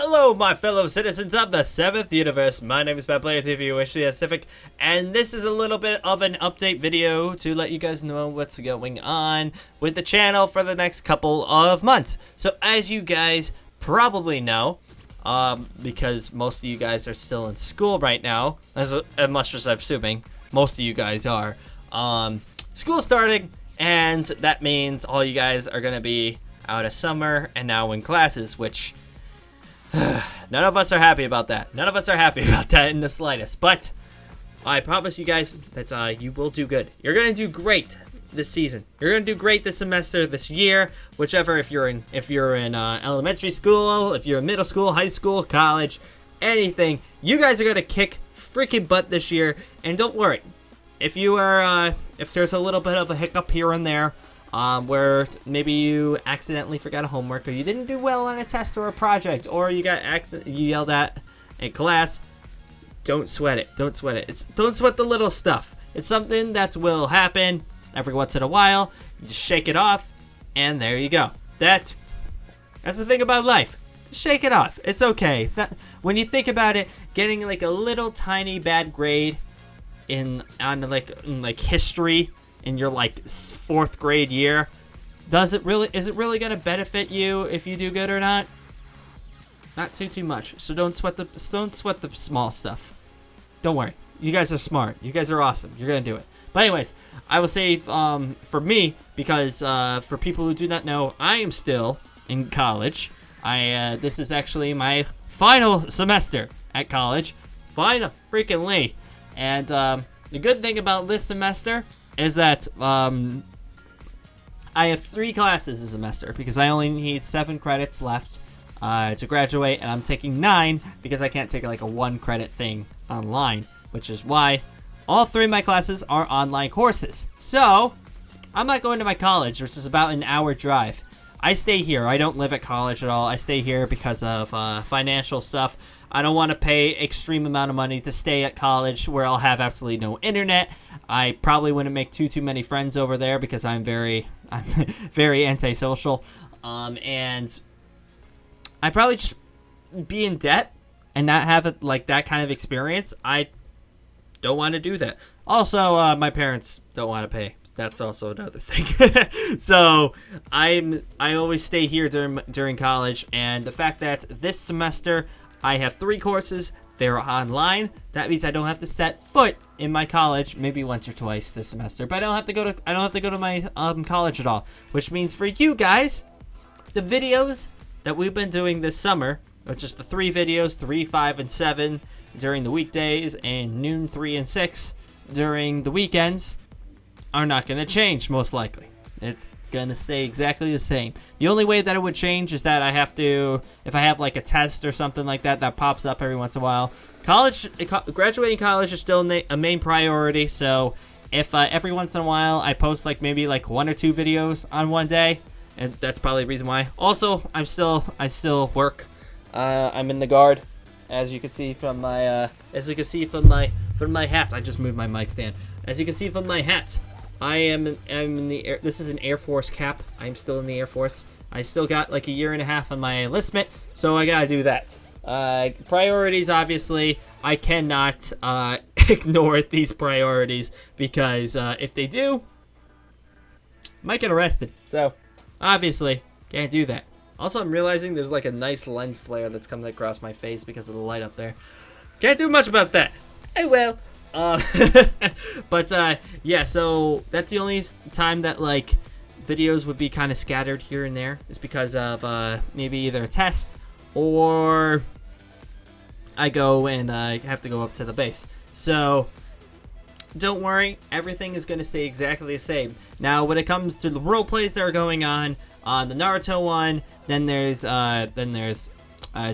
Hello, my fellow citizens of the 7th universe. My name is WishyWings, and this is a little bit of an update video to let you guys know what's going on with the channel for the next couple of months. So, as you guys probably know, because most of you guys are still in school right now, as much as I'm assuming most of you guys are, school's starting, and that means all you guys are going to be out of summer and now in classes, which none of us are happy about that. None of us are happy about that in the slightest. But I promise you guys that you will do good. You're gonna do great this season. You're gonna do great this semester, this year, whichever. If you're in elementary school, if you're in middle school, high school, college, anything, you guys are gonna kick freaking butt this year. And don't worry, if you are, if there's a little bit of a hiccup here and there, where maybe you accidentally forgot a homework, or you didn't do well on a test or a project, or you yelled at in class, don't sweat it. Don't sweat it. Don't sweat the little stuff. It's something that will happen every once in a while. You just shake it off, and there you go. That's the thing about life. Just shake it off. It's okay. It's not, when you think about it, getting like a little tiny bad grade in history in your like 4th grade year, is it really gonna benefit you if you do good or not? Not too much. So don't sweat the small stuff. Don't worry. You guys are smart. You guys are awesome. You're gonna do it. But anyways, I will say for me, because for people who do not know, I am still in college. This is actually my final semester at college. Final freaking and the good thing about this semester is that I have 3 classes this semester because I only need 7 credits left to graduate, and I'm taking 9 because I can't take like a 1 credit thing online, which is why all 3 of my classes are online courses. So I'm not going to my college, which is about an hour drive. I stay here. I don't live at college at all. I stay here because of financial stuff. I don't want to pay extreme amount of money to stay at college where I'll have absolutely no internet. I probably wouldn't make too many friends over there because I'm very antisocial. And I'd probably just be in debt and not have it like that kind of experience. I don't want to do that. Also, my parents don't want to pay. That's also another thing. So I always stay here during college, and the fact that this semester I have 3 courses, they're online. That means I don't have to set foot in my college, maybe once or twice this semester, but I don't have to go to my college at all. Which means for you guys, the videos that we've been doing this summer, which is the 3 videos, 3, 5, and 7 during the weekdays, and noon 3 and 6 during the weekends, are not going to change, most likely. It's going to stay exactly the same. The only way that it would change is that I have to, if I have like a test or something like that pops up every once in a while. Graduating college is still a main priority, so if every once in a while I post like maybe like 1 or 2 videos on one day, and that's probably the reason why. Also, I still work. I'm in the guard, as you can see from my from my hat. I just moved my mic stand. As you can see from my hat, I'm in the air. This is an Air Force cap. I'm still in the Air Force. I still got like a year and a half on my enlistment, so I gotta do that. Priorities, obviously, I cannot ignore these priorities because if they do, I might get arrested. So obviously, can't do that. Also, I'm realizing there's like a nice lens flare that's coming across my face because of the light up there. Can't do much about that. I will. But yeah, so that's the only time that like videos would be kind of scattered here and there, is because of maybe either a test or I go and have to go up to the base. So don't worry, everything is going to stay exactly the same. Now, when it comes to the role plays that are going on the Naruto one, then there's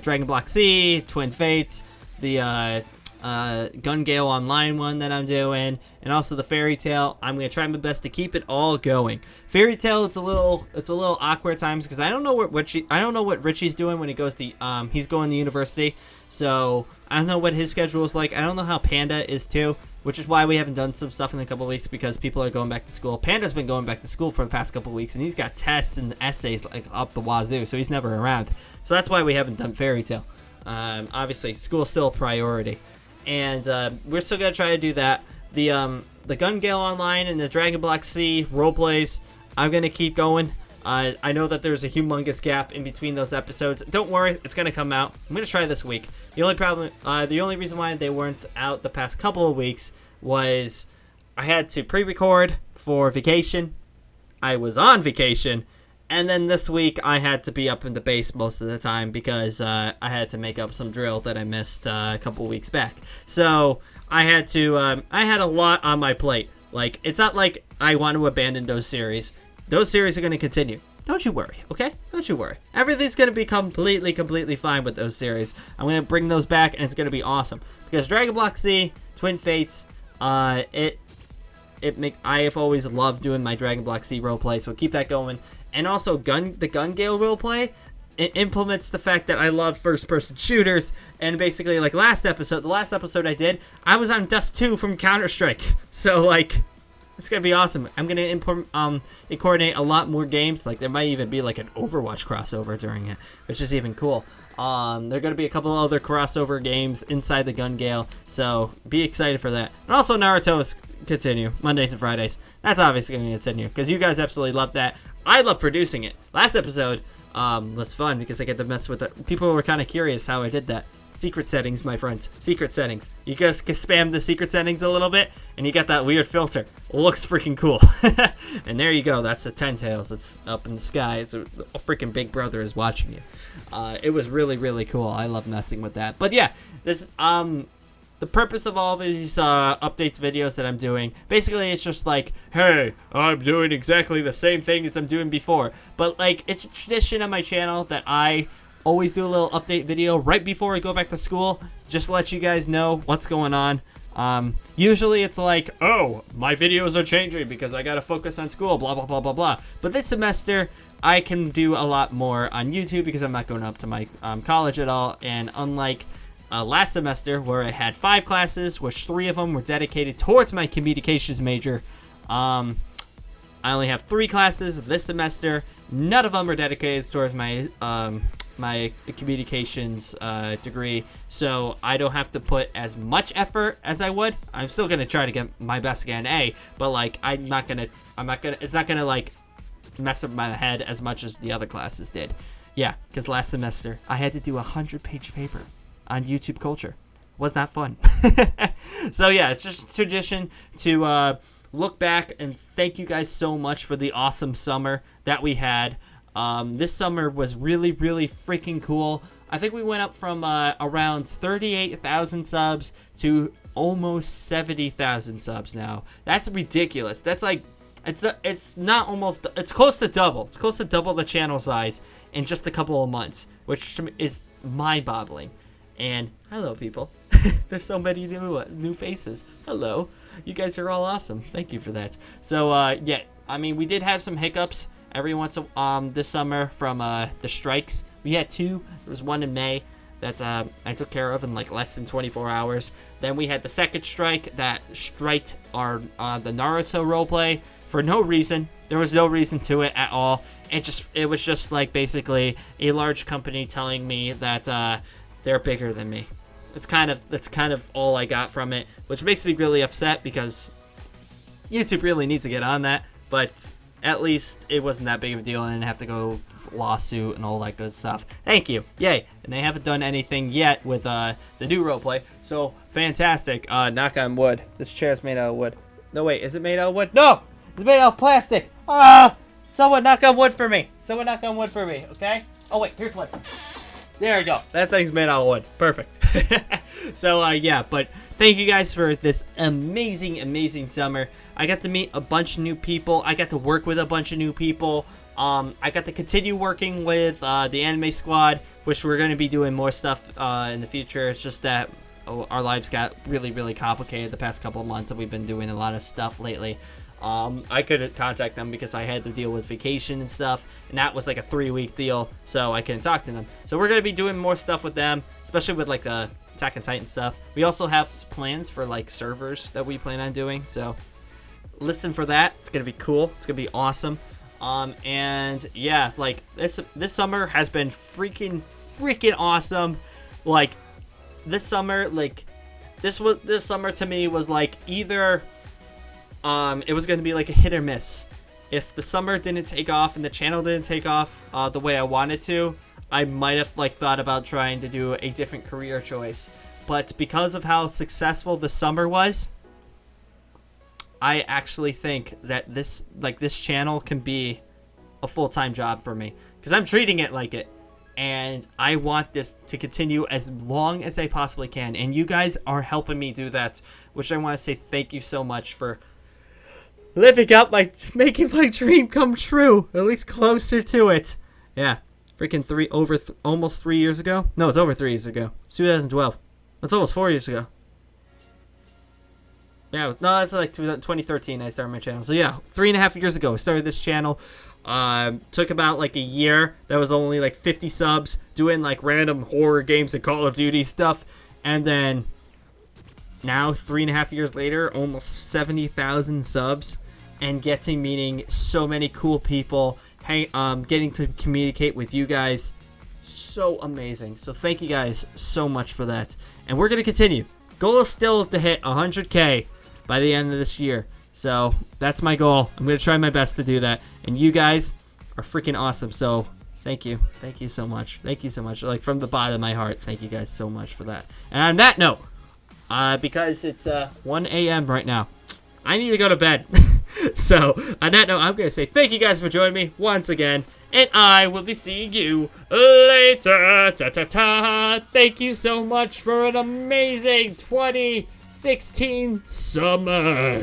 Dragon Block Z, Twin Fates, the Gun Gale Online one that I'm doing, and also the Fairy Tail. I'm gonna try my best to keep it all going. Fairy Tail, it's a little awkward at times because I don't know what Richie's doing when he goes to he's going to university, so I don't know what his schedule is like. I don't know how Panda is too, which is why we haven't done some stuff in a couple of weeks, because people are going back to school. Panda's been going back to school for the past couple of weeks, and he's got tests and essays like up the wazoo, so he's never around. So that's why we haven't done Fairy Tail. Obviously, school's still a priority, and we're still gonna try to do that. The Gun Gale Online and the Dragon Block C roleplays, I'm gonna keep going. I know that there's a humongous gap in between those episodes. Don't worry, it's gonna come out. I'm gonna try this week. The only reason why they weren't out the past couple of weeks was I had to pre-record for vacation. I was on vacation, and then this week I had to be up in the base most of the time because I had to make up some drill that I missed a couple weeks back. So I had to. I had a lot on my plate. Like, it's not like I want to abandon those series. Those series are going to continue. Don't you worry, okay? Don't you worry. Everything's going to be completely fine with those series. I'm going to bring those back, and it's going to be awesome. Because Dragon Block C, Twin Fates, I have always loved doing my Dragon Block C roleplay, so keep that going. And also, the Gun Gale roleplay, it implements the fact that I love first-person shooters, and basically, like the last episode I did, I was on Dust 2 from Counter-Strike. So, like, it's gonna be awesome. I'm gonna coordinate a lot more games. Like, there might even be like an Overwatch crossover during it, which is even cool. There are gonna be a couple other crossover games inside the Gun Gale, so be excited for that. And also, Naruto is continue Mondays and Fridays. That's obviously gonna continue because you guys absolutely love that. I love producing it. Last episode was fun because I get to mess with it. People were kind of curious how I did that. Secret settings, my friends. Secret settings. You guys can spam the secret settings a little bit, and you got that weird filter. Looks freaking cool. And there you go. That's the 10 tails. It's up in the sky. It's a freaking Big Brother is watching you. It was really cool. I love messing with that. But yeah, this the purpose of all of these updates videos that I'm doing, basically it's just like, hey, I'm doing exactly the same thing as I'm doing before. But like, it's a tradition on my channel that I always do a little update video right before I go back to school, just to let you guys know what's going on. Usually it's like, oh, my videos are changing because I gotta focus on school, blah blah blah blah blah. But this semester I can do a lot more on YouTube because I'm not going up to my college at all. And unlike last semester where I had 5 classes, which 3 of them were dedicated towards my communications major, I only have 3 classes this semester. None of them are dedicated towards my my communications degree, so I don't have to put as much effort as I would. I'm still gonna try to get my best to get an A, but like it's not gonna like mess up my head as much as the other classes did. Yeah, because last semester I had to do a 100-page paper on YouTube culture. Was not fun. So yeah, it's just a tradition to look back and thank you guys so much for the awesome summer that we had. This summer was really freaking cool. I think we went up from around 38,000 subs to almost 70,000 subs now. That's ridiculous. That's like, it's not almost, it's close to double. It's close to double the channel size in just a couple of months, which is mind-boggling. And hello, people. There's so many new faces. Hello. You guys are all awesome. Thank you for that. So, yeah, I mean, we did have some hiccups every once this summer from the strikes. We had 2. There was one in May that I took care of in like less than 24 hours. Then we had the second strike that striked our the Naruto roleplay for no reason. There was no reason to it at all. It was just like basically a large company telling me that they're bigger than me. That's kind of all I got from it, which makes me really upset because YouTube really needs to get on that. But at least it wasn't that big of a deal. I didn't have to go lawsuit and all that good stuff. Thank you. Yay. And they haven't done anything yet with the new roleplay. So fantastic. Knock on wood. This chair's made out of wood. No, wait. Is it made out of wood? No! It's made out of plastic. Someone knock on wood for me. Someone knock on wood for me, okay? Oh, wait. Here's wood. There we go. That thing's made out of wood. Perfect. So, yeah. But thank you guys for this amazing summer. I got to meet a bunch of new people. I got to work with a bunch of new people. I got to continue working with the anime squad, which we're going to be doing more stuff in the future. It's just that our lives got really complicated the past couple of months, and we've been doing a lot of stuff lately. I couldn't contact them because I had to deal with vacation and stuff, and that was like a 3-week deal, so I couldn't talk to them. So we're going to be doing more stuff with them, especially with like the Attack on Titan stuff. We also have plans for like servers that we plan on doing, so listen for that. It's gonna be cool. It's gonna be awesome. And yeah, like this summer has been freaking awesome. like this summer, like this summer to me was like either it was going to be like a hit or miss. If the summer didn't take off and the channel didn't take off the way I wanted to, I might have like thought about trying to do a different career choice. But because of how successful the summer was, I actually think that this channel can be a full-time job for me, because I'm treating it like it, and I want this to continue as long as I possibly can, and you guys are helping me do that, which I want to say thank you so much for living up making my dream come true, at least closer to it. Yeah, freaking almost 3 years ago. No, it's over 3 years ago. It's 2012. That's almost 4 years ago. Yeah, no, it's like 2013 I started my channel. So yeah, 3.5 years ago I started this channel. Took about like a year. That was only like 50 subs, doing like random horror games and Call of Duty stuff, and then now 3.5 years later, almost 70,000 subs, and meeting so many cool people. Hey, getting to communicate with you guys, so amazing. So thank you guys so much for that, and we're gonna continue. Goal is still to hit 100K by the end of this year. So that's my goal. I'm going to try my best to do that. And you guys are freaking awesome. So thank you. Thank you so much. Thank you so much. Like from the bottom of my heart, thank you guys so much for that. And on that note, because it's 1 a.m. right now, I need to go to bed. So on that note, I'm going to say thank you guys for joining me once again. And I will be seeing you later. Ta-ta-ta. Thank you so much for an amazing 2016 summer.